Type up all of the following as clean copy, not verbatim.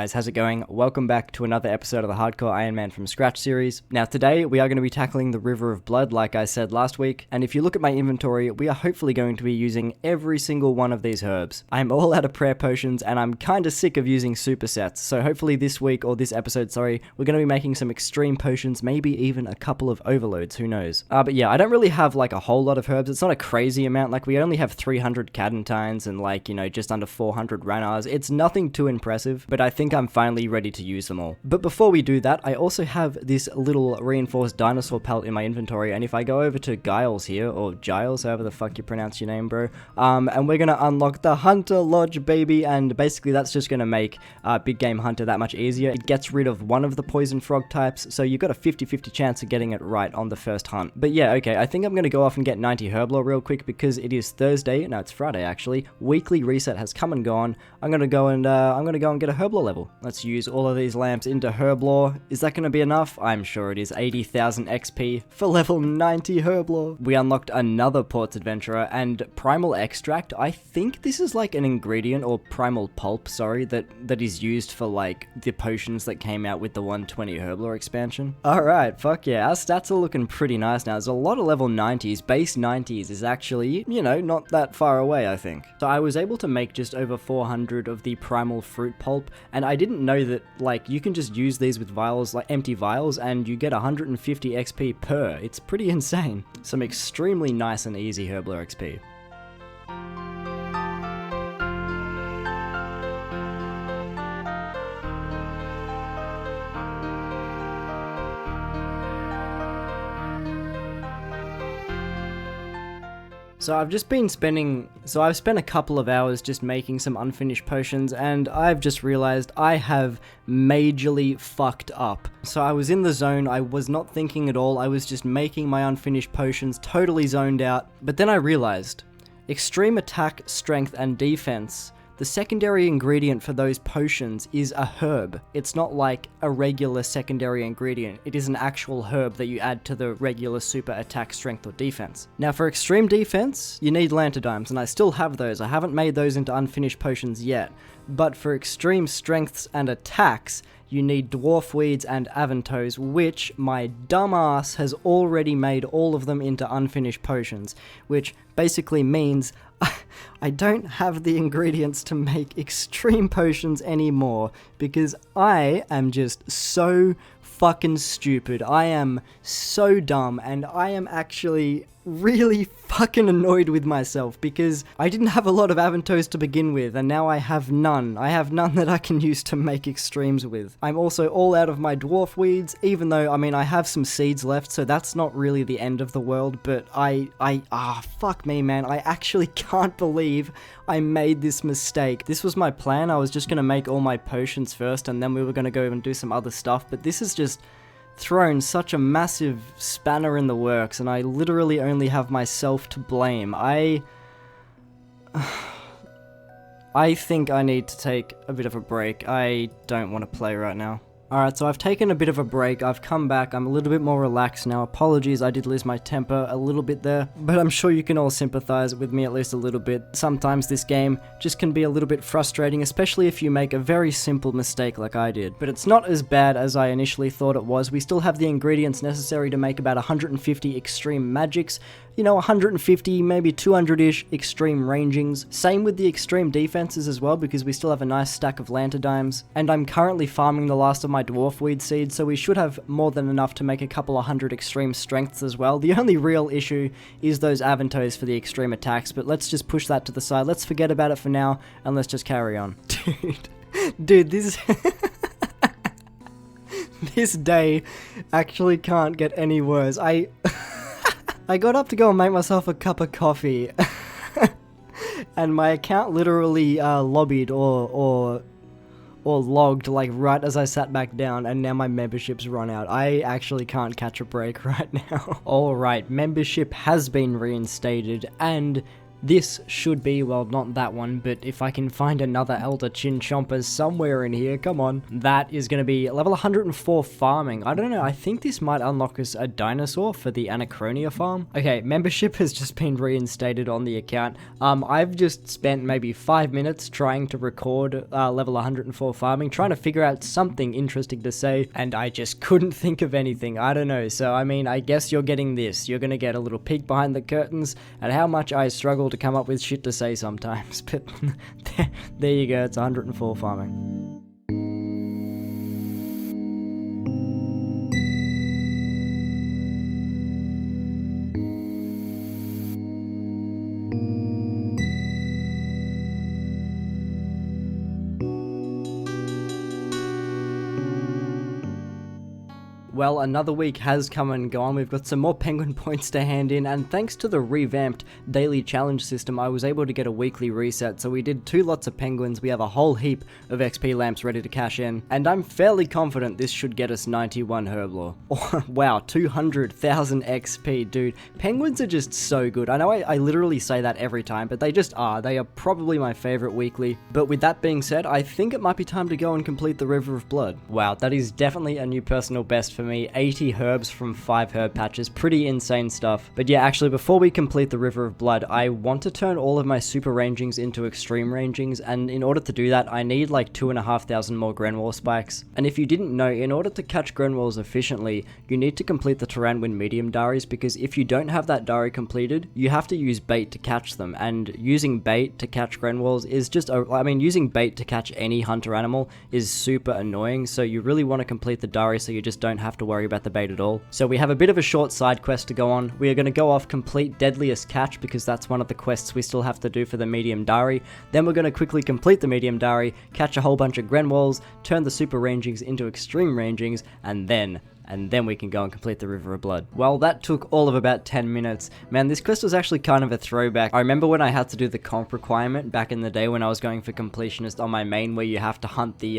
guys, how's it going? Welcome back to another episode of the Hardcore Iron Man from Scratch series. Now today we are going to be tackling the River of Blood like I said last week, and if you look at my inventory, we are hopefully going to be using every single one of these herbs. I'm all out of prayer potions and I'm kinda sick of using supersets, so hopefully this week, or this episode, sorry, we're going to be making some extreme potions, maybe even a couple of overloads, who knows. But yeah, I don't really have like a whole lot of herbs. It's not a crazy amount, like we only have 300 Cadentines and like, you know, just under 400 Ranars. It's nothing too impressive, but I think I'm finally ready to use them all. But before we do that, I also have this little reinforced dinosaur pelt in my inventory, and if I go over to Giles here, or Giles, however the fuck you pronounce your name, bro, and we're gonna unlock the Hunter Lodge, baby, and basically that's just gonna make Big Game Hunter that much easier. It gets rid of one of the poison frog types, so you've got a 50-50 chance of getting it right on the first hunt. But yeah, okay, I think I'm gonna go off and get 90 Herblore real quick because it is Thursday, no, it's Friday actually. Weekly reset has come and gone. I'm gonna go and get a Herblore level. Let's use all of these lamps into Herblore. Is that going to be enough? I'm sure it is. 80,000 XP for level 90 Herblore. We unlocked another Ports Adventurer and Primal Extract. I think this is like an ingredient, or Primal Pulp, sorry, that is used for like the potions that came out with the 120 Herblore expansion. Alright, fuck yeah. Our stats are looking pretty nice now. There's a lot of level 90s. Base 90s is actually, you know, not that far away, I think. So I was able to make just over 400 of the Primal Fruit Pulp, and I didn't know that, like, you can just use these with vials, like empty vials, and you get 150 XP per. It's pretty insane. Some extremely nice and easy Herblore XP. So I've spent a couple of hours just making some unfinished potions, and I've just realized I have majorly fucked up. So I was in the zone, I was not thinking at all, I was just making my unfinished potions, totally zoned out. But then I realized, extreme attack, strength, and defense, the secondary ingredient for those potions is a herb. It's not like a regular secondary ingredient. It is an actual herb that you add to the regular super attack, strength, or defense. Now for extreme defense, you need Lantidimes, and I still have those. I haven't made those into unfinished potions yet. But for extreme strengths and attacks, you need Dwarf Weeds and Avantos, which my dumbass has already made all of them into unfinished potions, which basically means I don't have the ingredients to make extreme potions anymore, because I am just so fucking stupid. I am so dumb, and I am actually really fucking annoyed with myself because I didn't have a lot of Avantos to begin with, and now I have none. I have none that I can use to make extremes with. I'm also all out of my Dwarf Weeds, even though, I mean, I have some seeds left, so that's not really the end of the world, but fuck me, man. I actually can't believe I made this mistake. This was my plan. I was just gonna make all my potions first, and then we were gonna go and do some other stuff, but this is just thrown such a massive spanner in the works, and I literally only have myself to blame. I think I need to take a bit of a break. I don't want to play right now. Alright, so I've taken a bit of a break, I've come back, I'm a little bit more relaxed now. Apologies, I did lose my temper a little bit there, but I'm sure you can all sympathize with me at least a little bit. Sometimes this game just can be a little bit frustrating, especially if you make a very simple mistake like I did. But it's not as bad as I initially thought it was. We still have the ingredients necessary to make about 150 extreme magics, you know, 150, maybe 200-ish extreme rangings. Same with the extreme defenses as well, because we still have a nice stack of Lantidimes. And I'm currently farming the last of my Dwarf Weed seeds, so we should have more than enough to make a couple of hundred extreme strengths as well. The only real issue is those Avantos for the extreme attacks, but let's just push that to the side. Let's forget about it for now, and let's just carry on. Dude, this this day actually can't get any worse. I got up to go and make myself a cup of coffee, and my account literally lobbied or logged like right as I sat back down, and now my membership's run out. I actually can't catch a break right now. Alright, membership has been reinstated, and This should be, well, not that one, but if I can find another Elder Chin Chomper somewhere in here, come on. That is going to be level 104 farming. I don't know, I think this might unlock us a dinosaur for the Anachronia farm. Okay, membership has just been reinstated on the account. I've just spent maybe 5 minutes trying to record level 104 farming, trying to figure out something interesting to say, and I just couldn't think of anything. I don't know, so I mean, I guess you're getting this. You're gonna get a little peek behind the curtains at how much I struggle to come up with shit to say sometimes, but there you go, it's 104 farming. Well, another week has come and gone. We've got some more penguin points to hand in, and thanks to the revamped daily challenge system, I was able to get a weekly reset. So we did 2 lots of penguins. We have a whole heap of XP lamps ready to cash in, and I'm fairly confident this should get us 91 Herblore. Oh, wow, 200,000 XP, dude. Penguins are just so good. I know I literally say that every time, but they just are. They are probably my favorite weekly. But with that being said, I think it might be time to go and complete the River of Blood. Wow, that is definitely a new personal best for me. 80 herbs from 5 herb patches, pretty insane stuff. But yeah, actually before we complete the River of Blood, I want to turn all of my super rangings into extreme rangings, and in order to do that I need like 2,500 more Grenwall spikes. And if you didn't know, in order to catch Grenwalls efficiently, you need to complete the Tirannwyn medium diaries, because if you don't have that diary completed, you have to use bait to catch them, and using bait to catch Grenwalls is just, I mean, using bait to catch any hunter animal is super annoying, so you really want to complete the diary so you just don't have to worry about the bait at all. So we have a bit of a short side quest to go on. We are going to go off complete Deadliest Catch, because that's one of the quests we still have to do for the medium diary. Then we're going to quickly complete the medium diary, catch a whole bunch of Grenwalls, turn the super rangings into extreme rangings, and then we can go and complete the River of Blood. Well, that took all of about 10 minutes. Man, this quest was actually kind of a throwback. I remember when I had to do the comp requirement back in the day when I was going for completionist on my main, where you have to hunt the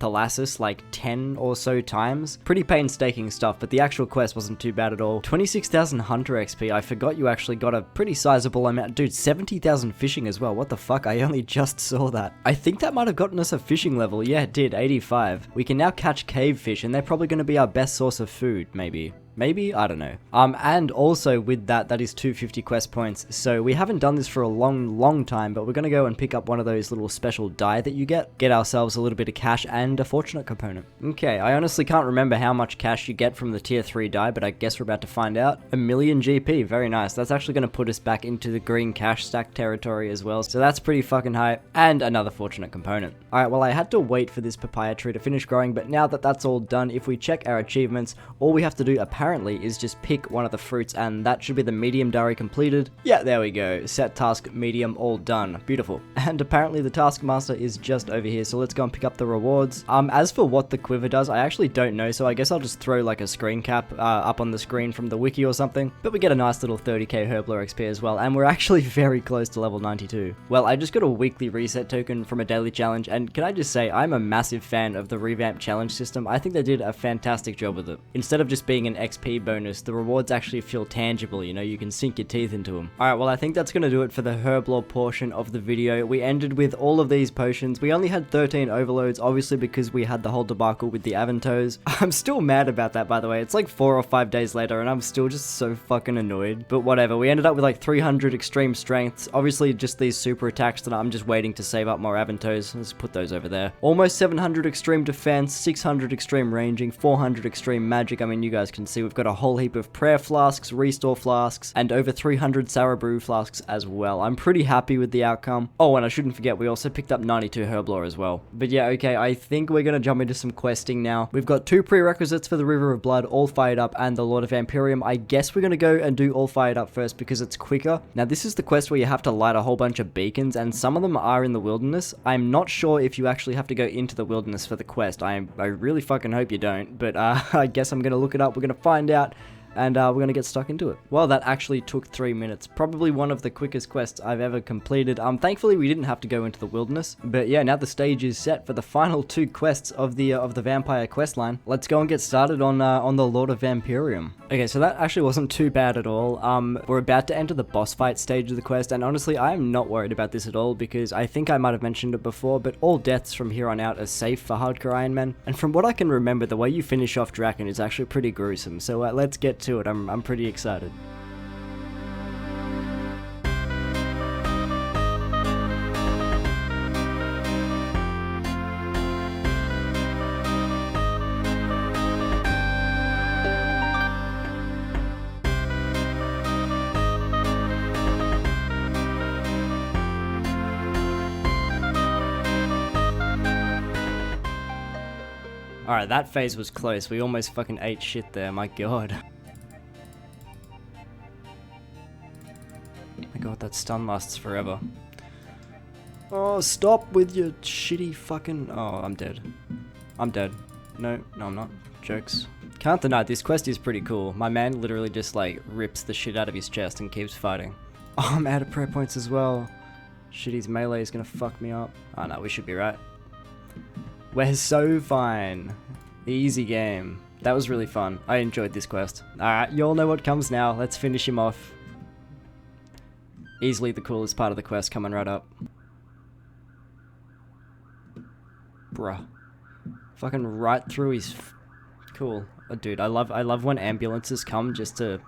Thalassus like 10 or so times. Pretty painstaking stuff, but the actual quest wasn't too bad at all. 26,000 Hunter XP. I forgot you actually got a pretty sizable amount. Dude, 70,000 fishing as well. What the fuck? I only just saw that. I think that might have gotten us a fishing level. Yeah, it did. 85. We can now catch cave fish, and they're probably going to be our best source of food, maybe. I don't know. And also with that is 250 quest points. So we haven't done this for a long time, but we're gonna go and pick up one of those little special die that you get ourselves a little bit of cash and a fortunate component. Okay, I honestly can't remember how much cash you get from the tier 3 die, but I guess we're about to find out. 1,000,000 GP, very nice. That's actually gonna put us back into the green cash stack territory as well, so that's pretty fucking high. And another fortunate component. Alright, well I had to wait for this papaya tree to finish growing, but now that that's all done, if we check our achievements, all we have to do apparently is just pick one of the fruits, and that should be the medium diary completed. Yeah, there we go. Set task medium, all done. Beautiful. And apparently the taskmaster is just over here, so let's go and pick up the rewards. As for what the quiver does, I actually don't know, so I guess I'll just throw like a screen cap up on the screen from the wiki or something. But we get a nice little 30k Herblore XP as well, and we're actually very close to level 92. Well, I just got a weekly reset token from a daily challenge, and can I just say, I'm a massive fan of the revamped challenge system. I think they did a fantastic job with it. Instead of just being an XP bonus, the rewards actually feel tangible, you know, you can sink your teeth into them. Alright, well I think that's gonna do it for the Herblore portion of the video. We ended with all of these potions. We only had 13 Overlords, obviously because we had the whole debacle with the Avantos. I'm still mad about that, by the way. It's like 4 or 5 days later and I'm still just so fucking annoyed. But whatever, we ended up with like 300 extreme strengths. Obviously just these super attacks that I'm just waiting to save up more Avantos. Let's put those over there. Almost 700 extreme defense, 600 extreme ranging, 400 extreme magic. I mean, you guys can see we've got a whole heap of prayer flasks, restore flasks, and over 300 Sarabrew flasks as well. I'm pretty happy with the outcome. Oh, and I shouldn't forget, we also picked up 92 Herblore as well. But yeah, okay, I think we're gonna jump into some questing now. We've got 2 prerequisites for the River of Blood, All Fired Up and the Lord of Vampirium. I guess we're gonna go and do All Fired Up first because it's quicker. Now, this is the quest where you have to light a whole bunch of beacons, and some of them are in the wilderness. I'm not sure if you actually have to go into the wilderness for the quest. I really fucking hope you don't, but I guess I'm gonna look it up. We're gonna find out, and we're going to get stuck into it. Well, that actually took 3 minutes. Probably one of the quickest quests I've ever completed. Thankfully, we didn't have to go into the wilderness. But yeah, now the stage is set for the final 2 quests of the vampire questline. Let's go and get started on the Lord of Vampirium. Okay, so that actually wasn't too bad at all. We're about to enter the boss fight stage of the quest, and honestly, I am not worried about this at all, because I think I might have mentioned it before, but all deaths from here on out are safe for Hardcore Iron Man, and from what I can remember, the way you finish off Draken is actually pretty gruesome, so let's get to it. I'm pretty excited. Alright, that phase was close. We almost fucking ate shit there, my god. My god, that stun lasts forever. Oh, stop with your shitty fucking... Oh, I'm dead. I'm dead. No, I'm not. Jokes. Can't deny, this quest is pretty cool. My man literally just, like, rips the shit out of his chest and keeps fighting. Oh, I'm out of prayer points as well. Shit, his melee is gonna fuck me up. Oh no, we should be right. We're so fine. Easy game. That was really fun. I enjoyed this quest. Alright, you all know what comes now. Let's finish him off. Easily the coolest part of the quest coming right up. Bruh. Fucking right through his... Cool. Oh, dude, I love when ambulances come just to...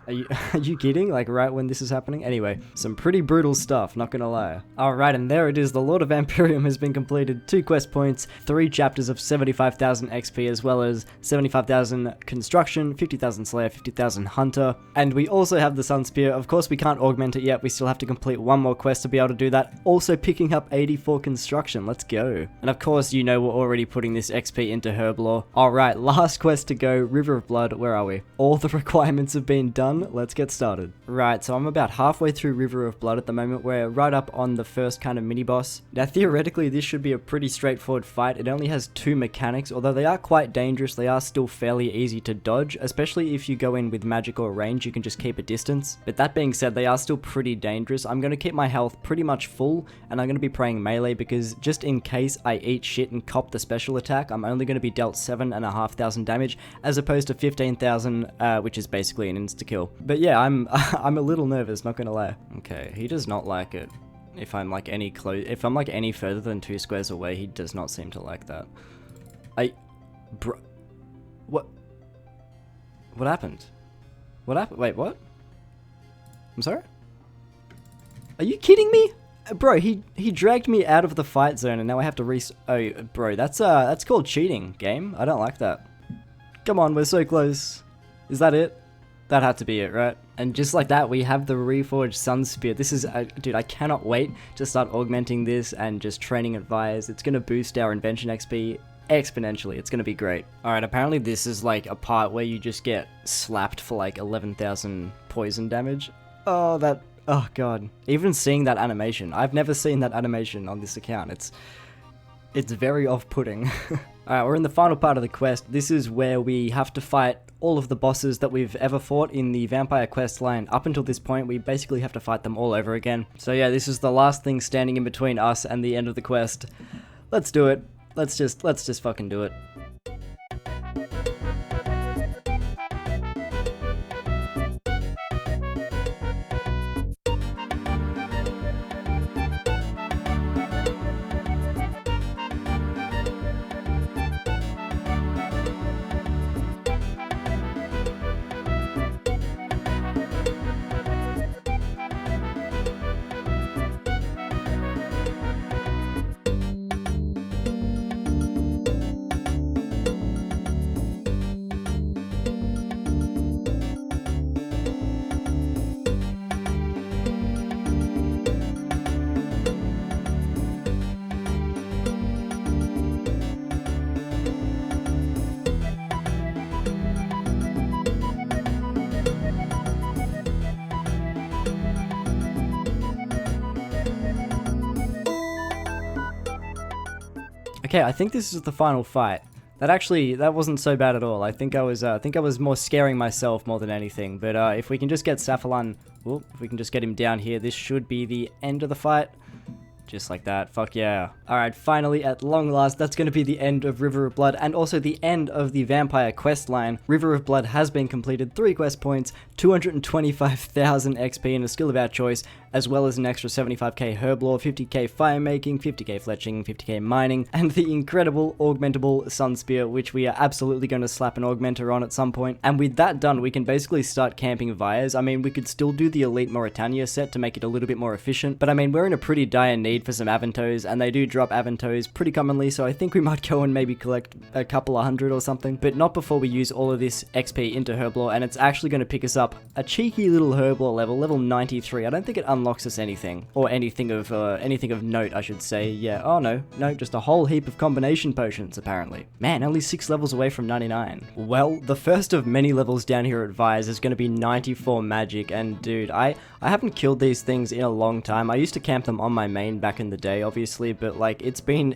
Are you kidding? Like, right when this is happening? Anyway, some pretty brutal stuff, not gonna lie. Alright, and there it is. The Lord of Vampirium has been completed. 2 quest points, 3 chapters of 75,000 XP, as well as 75,000 construction, 50,000 Slayer, 50,000 Hunter. And we also have the Sunspear. Of course, we can't augment it yet. We still have to complete 1 more quest to be able to do that. Also picking up 84 construction. Let's go. And of course, you know we're already putting this XP into Herblore. Alright, last quest to go. River of Blood. Where are we? All the requirements have been done. Let's get started. Right, so I'm about halfway through River of Blood at the moment. We're right up on the first kind of mini-boss. Now, theoretically, this should be a pretty straightforward fight. It only has 2 mechanics, although they are quite dangerous. They are still fairly easy to dodge, especially if you go in with magic or range, you can just keep a distance. But that being said, they are still pretty dangerous. I'm going to keep my health pretty much full, and I'm going to be praying melee, because just in case I eat shit and cop the special attack, I'm only going to be dealt 7,500 damage, as opposed to 15,000, which is basically an insta-kill. But yeah, I'm a little nervous, not gonna lie. Okay, he does not like it. If I'm like any further than 2 squares away, he does not seem to like that. Bro, what happened? What happened? Wait, what? I'm sorry? Are you kidding me? Bro, he dragged me out of the fight zone and now I have to oh, bro, that's called cheating, game. I don't like that. Come on, we're so close. Is that it? That had to be it, right? And just like that, we have the reforged Sunspear. This is, dude, I cannot wait to start augmenting this and just training advice. It's gonna boost our invention XP exponentially. It's gonna be great. Alright, apparently this is like a part where you just get slapped for like 11,000 poison damage. Oh, oh god. Even seeing that animation, I've never seen that animation on this account. It's very off-putting. Alright, we're in the final part of the quest. This is where we have to fight all of the bosses that we've ever fought in the vampire quest line. Up until this point, we basically have to fight them all over again. So yeah, this is the last thing standing in between us and the end of the quest. Let's do it. Let's just fucking do it. Okay, I think this is the final fight. That wasn't so bad at all. I think I was more scaring myself more than anything. But if we can just get Safalan, if we can just get him down here, this should be the end of the fight. Just like that. Fuck yeah. Alright, finally, at long last, that's going to be the end of River of Blood, and also the end of the vampire quest line. River of Blood has been completed, 3 quest points, 225,000 XP and a skill of our choice, as well as an extra 75k Herblore, 50k fire making, 50k fletching, 50k mining, and the incredible augmentable Sunspear, which we are absolutely going to slap an augmenter on at some point. And with that done, we can basically start camping Vias. I mean, we could still do the Elite Mauritania set to make it a little bit more efficient, but I mean, we're in a pretty dire need for some Aventos, and they do drop Aventos pretty commonly, so I think we might go and maybe collect a couple of hundred or something, but not before we use all of this XP into Herblore, and it's actually going to pick us up a cheeky little Herblore level 93. I don't think it unlocks us anything, or anything of note, I should say. Yeah, oh no, just a whole heap of combination potions, apparently. Man, only 6 levels away from 99. Well, the first of many levels down here at Vias is going to be 94 magic, and dude, I haven't killed these things in a long time. I used to camp them on my main back in the day, obviously, but like, it's been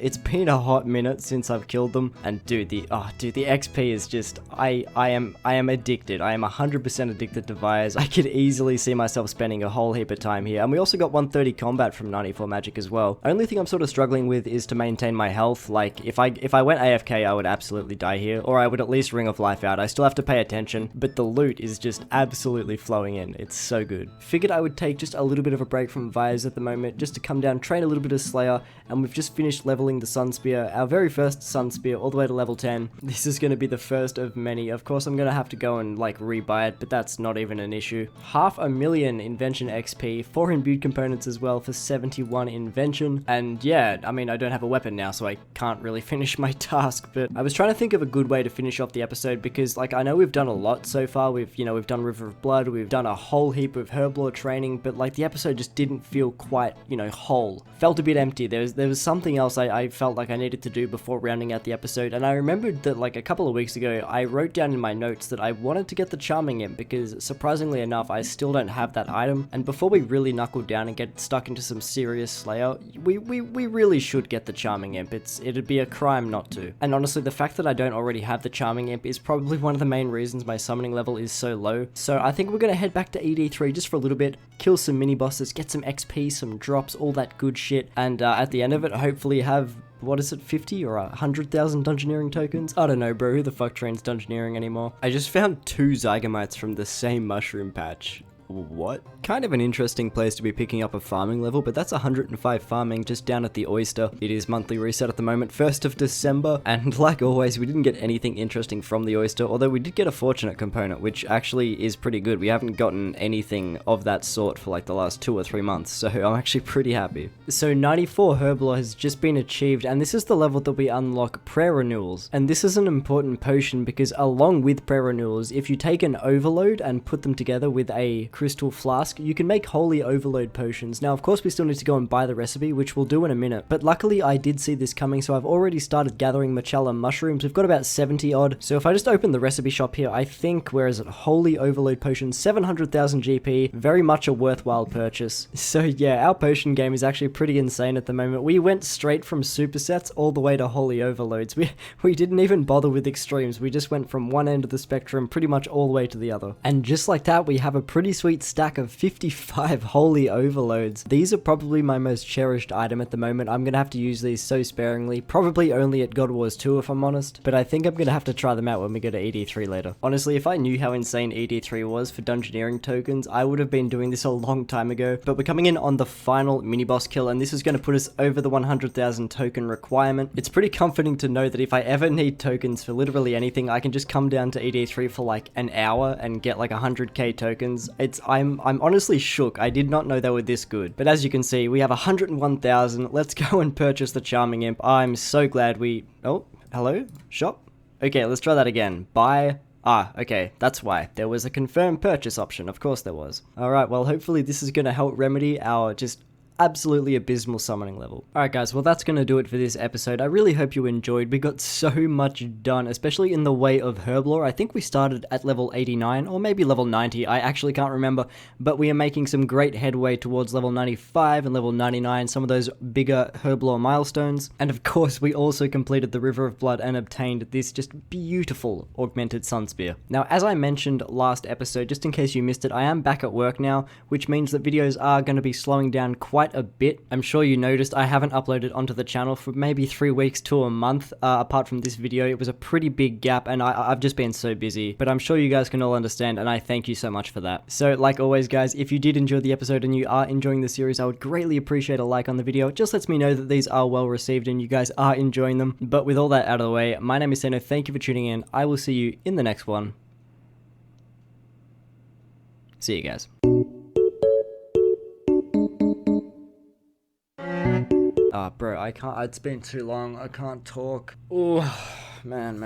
a hot minute since I've killed them, and dude, the XP is just, I am addicted. I am 100% addicted to Vias. I could easily see myself spending a whole heap of time here, and we also got 130 combat from 94 magic as well. Only thing I'm sort of struggling with is to maintain my health. Like, if I went AFK, I would absolutely die here, or I would at least Ring of Life out. I still have to pay attention, but the loot is just absolutely flowing in. It's so good. Figured I would take just a little bit of a break from Vias at the moment, just to come down, train a little bit of Slayer, and we've just finished leveling the Sunspear, our very first Sunspear, all the way to level 10. This is going to be the first of many. Of course, I'm going to have to go and like rebuy it, but that's not even an issue. 500,000 invention XP, 4 imbued components as well for 71 invention, and yeah, I mean, I don't have a weapon now, so I can't really finish my task, but I was trying to think of a good way to finish off the episode, because like, I know we've done a lot so far. We've done River of Blood, we've done a whole heap of Herblore training, but like, the episode just didn't feel quite, whole. Felt a bit empty. There was something else I felt like I needed to do before rounding out the episode, and I remembered that like a couple of weeks ago, I wrote down in my notes that I wanted to get the Charming Imp, because surprisingly enough, I still don't have that item, and before we really knuckle down and get stuck into some serious Slayer, we really should get the Charming Imp. It'd be a crime not to. And honestly, the fact that I don't already have the Charming Imp is probably one of the main reasons my summoning level is so low. So I think we're gonna head back to ED3 just for a little bit, kill some mini bosses, get some XP, some drops, all that good shit, and at the end of it, hopefully have, what is it, 50 or 100,000 dungeoneering tokens? I don't know, bro, who the fuck trains dungeoneering anymore? I just found 2 Zygomites from the same mushroom patch. What? Kind of an interesting place to be picking up a farming level, but that's 105 farming just down at the Oyster. It is monthly reset at the moment, 1st of December, and like always, we didn't get anything interesting from the Oyster, although we did get a fortunate component, which actually is pretty good. We haven't gotten anything of that sort for like the last 2 or 3 months, so I'm actually pretty happy. So 94 Herblore has just been achieved, and this is the level that we unlock prayer renewals, and this is an important potion because along with prayer renewals, if you take an overload and put them together with a crystal flask, you can make holy overload potions. Now, of course, we still need to go and buy the recipe, which we'll do in a minute, but luckily I did see this coming, so I've already started gathering Machala mushrooms. We've got about 70 odd, so if I just open the recipe shop here, I think, where is it, holy overload potion, 700,000 GP, very much a worthwhile purchase. So yeah, our potion game is actually pretty insane at the moment. We went straight from supersets all the way to holy overloads. We didn't even bother with extremes, we just went from one end of the spectrum pretty much all the way to the other. And just like that, we have a pretty sweet stack of 55 holy overloads. These are probably my most cherished item at the moment. I'm gonna have to use these so sparingly, probably only at God Wars 2 if I'm honest, but I think I'm gonna have to try them out when we go to ED3 later. Honestly, if I knew how insane ED3 was for dungeoneering tokens, I would have been doing this a long time ago, but we're coming in on the final mini boss kill, and this is gonna put us over the 100,000 token requirement. It's pretty comforting to know that if I ever need tokens for literally anything, I can just come down to ED3 for like an hour and get like 100k tokens. I'm honestly shook. I did not know they were this good. But as you can see, we have 101,000. Let's go and purchase the Charming Imp. I'm so glad we... Oh, hello? Shop? Okay, let's try that again. Buy... Ah, okay, that's why. There was a confirmed purchase option. Of course there was. Alright, well, hopefully this is going to help remedy our just absolutely abysmal summoning level. Alright guys, well that's gonna do it for this episode. I really hope you enjoyed. We got so much done, especially in the way of Herblore. I think we started at level 89 or maybe level 90, I actually can't remember, but we are making some great headway towards level 95 and level 99, some of those bigger Herblore milestones. And of course we also completed the River of Blood and obtained this just beautiful augmented Sunspear. Now as I mentioned last episode, just in case you missed it, I am back at work now, which means that videos are going to be slowing down quite quite a bit. I'm sure you noticed I haven't uploaded onto the channel for maybe 3 weeks to a month, apart from this video. It was a pretty big gap, and I've just been so busy, but I'm sure you guys can all understand, and I thank you so much for that. So, like always, guys, if you did enjoy the episode and you are enjoying the series, I would greatly appreciate a like on the video. It just lets me know that these are well received and you guys are enjoying them. But with all that out of the way, my name is Sano, thank you for tuning in. I will see you in the next one. See you guys. Bro, I can't, it's been too long, I can't talk. Oh, man,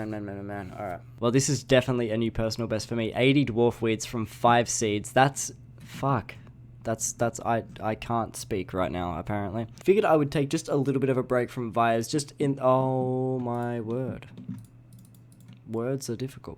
alright. Well, this is definitely a new personal best for me. 80 dwarf weeds from 5 seeds, that's, fuck. I can't speak right now, apparently. Figured I would take just a little bit of a break from Vias, just in, oh my word. Words are difficult.